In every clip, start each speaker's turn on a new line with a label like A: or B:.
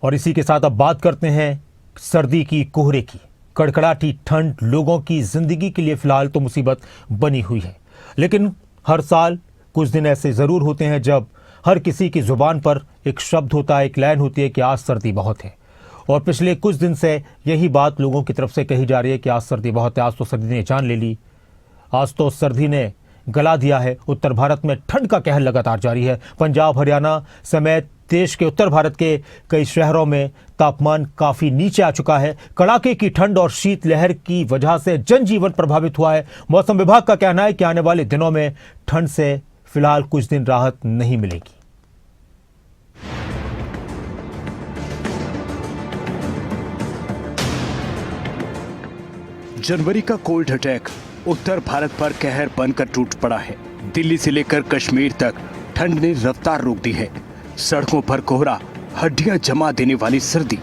A: और इसी के साथ अब बात करते हैं सर्दी की, कोहरे की। कड़कड़ाती ठंड लोगों की जिंदगी के लिए फिलहाल तो मुसीबत बनी हुई है, लेकिन हर साल कुछ दिन ऐसे जरूर होते हैं जब हर किसी की जुबान पर एक शब्द होता है, एक लाइन होती है कि आज सर्दी बहुत है। और पिछले कुछ दिन से यही बात लोगों की तरफ से कही जा रही है कि आज सर्दी बहुत है, आज तो सर्दी ने जान ले ली, आज तो सर्दी ने गला दिया है। उत्तर भारत में ठंड का कहर लगातार जारी है। पंजाब, हरियाणा समेत देश के उत्तर भारत के कई शहरों में तापमान काफी नीचे आ चुका है। कड़ाके की ठंड और शीतलहर की वजह से जनजीवन प्रभावित हुआ है। मौसम विभाग का कहना है कि आने वाले दिनों में ठंड से फिलहाल कुछ दिन राहत नहीं मिलेगी।
B: जनवरी का कोल्ड अटैक उत्तर भारत पर कहर बनकर टूट पड़ा है। दिल्ली से लेकर कश्मीर तक ठंड ने रफ्तार रोक दी है। सड़कों पर कोहरा, हड्डियां जमा देने वाली सर्दी।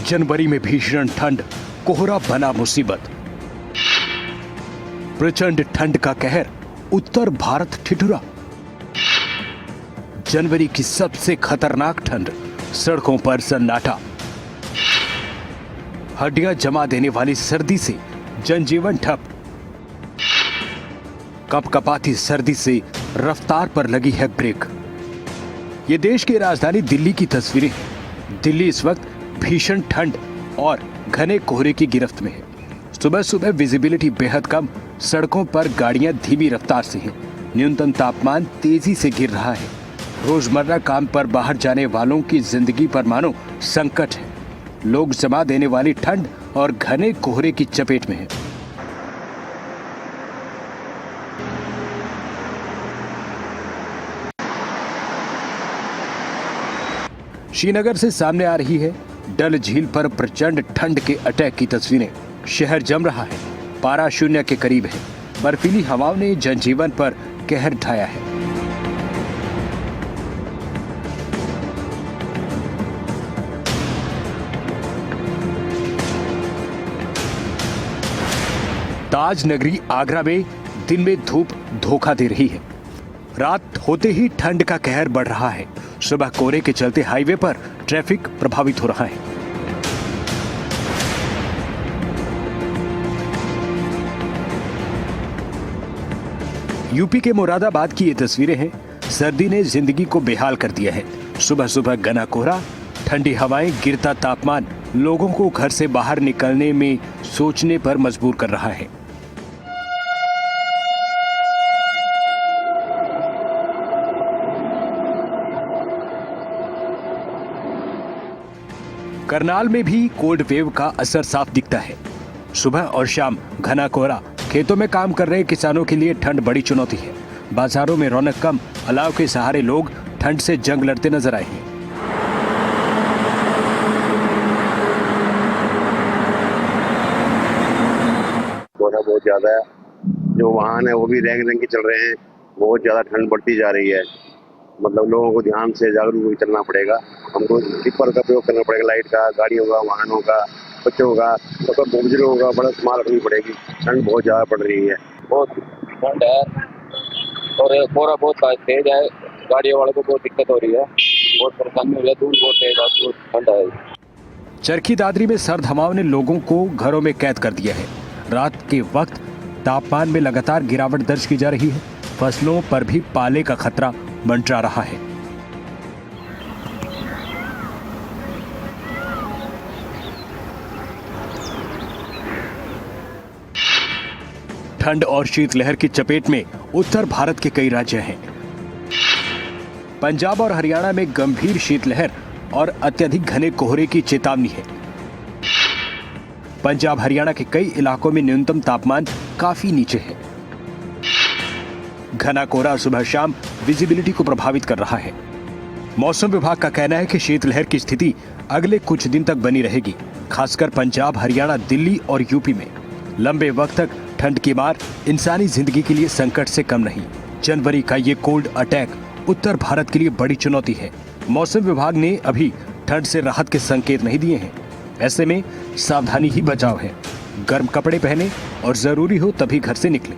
B: जनवरी में भीषण ठंड, कोहरा बना मुसीबत। प्रचंड ठंड का कहर, उत्तर भारत ठिठुरा। जनवरी की सबसे खतरनाक ठंड, सड़कों पर सन्नाटा। हड्डियां जमा देने वाली सर्दी से जनजीवन ठप। कपकपाती सर्दी से रफ्तार पर लगी है ब्रेक। ये देश की राजधानी दिल्ली की तस्वीरें हैं। दिल्ली इस वक्त भीषण ठंड और घने कोहरे की गिरफ्त में है। सुबह सुबह विजिबिलिटी बेहद कम, सड़कों पर गाड़ियां धीमी रफ्तार से हैं। न्यूनतम तापमान तेजी से गिर रहा है। रोजमर्रा काम पर बाहर जाने वालों की जिंदगी पर मानो संकट है। लोग जमा देने वाली ठंड और घने कोहरे की चपेट में हैं। श्रीनगर से सामने आ रही है डल झील पर प्रचंड ठंड के अटैक की तस्वीरें। शहर जम रहा है, पारा शून्य के करीब है। बर्फीली हवाओं ने जनजीवन पर कहर ढाया है। ताज नगरी आगरा में दिन में धूप धोखा दे रही है। रात होते ही ठंड का कहर बढ़ रहा है। सुबह कोहरे के चलते हाईवे पर ट्रैफिक प्रभावित हो रहा है। यूपी के मुरादाबाद की ये तस्वीरें हैं। सर्दी ने जिंदगी को बेहाल कर दिया है। सुबह सुबह घना कोहरा, ठंडी हवाएं, गिरता तापमान लोगों को घर से बाहर निकलने में सोचने पर मजबूर कर रहा है। करनाल में भी कोल्ड वेव का असर साफ दिखता है। सुबह और शाम घना कोहरा। खेतों में काम कर रहे किसानों के लिए ठंड बड़ी चुनौती है। बाजारों में रौनक कम, अलाव के सहारे लोग ठंड से जंग लड़ते नजर आए हैं।
C: कोहरा बहुत ज्यादा है। जो वाहन है वो भी रेंग रेंग के चल रहे हैं। बहुत ज्यादा ठंड बढ़ती जा रही है। मतलब लोगों को ध्यान से जागरूक होकर चलना पड़ेगा। हमको टिप्पर का प्रयोग करना पड़ेगा, लाइट का, गाड़ियों का, वाहनों का, बच्चों का, तो बुजुर्गों का बड़ा इस्तेमाल रखनी पड़ेगी। ठंड बहुत ज्यादा पड़ रही है।
D: बहुत ठंड है और कोहरा बहुत तेज है। गाड़ियों वालों को बहुत दिक्कत हो रही है, बहुत परेशानी हो रही है। धूल बहुत तेज है, बहुत ठंड है।
B: चरखी दादरी में सर्द हवाओं ने लोगों को घरों में कैद कर दिया है। रात के वक्त तापमान में लगातार गिरावट दर्ज की जा रही है। फसलों पर भी पाले का खतरा मंडरा रहा है। ठंड और शीतलहर की चपेट में उत्तर भारत के कई राज्य हैं। पंजाब और हरियाणा में गंभीर शीतलहर और अत्यधिक घने कोहरे की चेतावनी है। पंजाब हरियाणा के कई इलाकों में न्यूनतम तापमान काफी नीचे है। घना कोहरा सुबह शाम विजिबिलिटी को प्रभावित कर रहा है। मौसम विभाग का कहना है कि शीतलहर की स्थिति अगले कुछ दिन तक बनी रहेगी, खासकर पंजाब, हरियाणा, दिल्ली और यूपी में। लंबे वक्त तक ठंड की मार इंसानी जिंदगी के लिए संकट से कम नहीं। जनवरी का ये कोल्ड अटैक उत्तर भारत के लिए बड़ी चुनौती है। मौसम विभाग ने अभी ठंड से राहत के संकेत नहीं दिए हैं। ऐसे में सावधानी ही बचाव है। गर्म कपड़े पहने और जरूरी हो तभी घर से निकलें।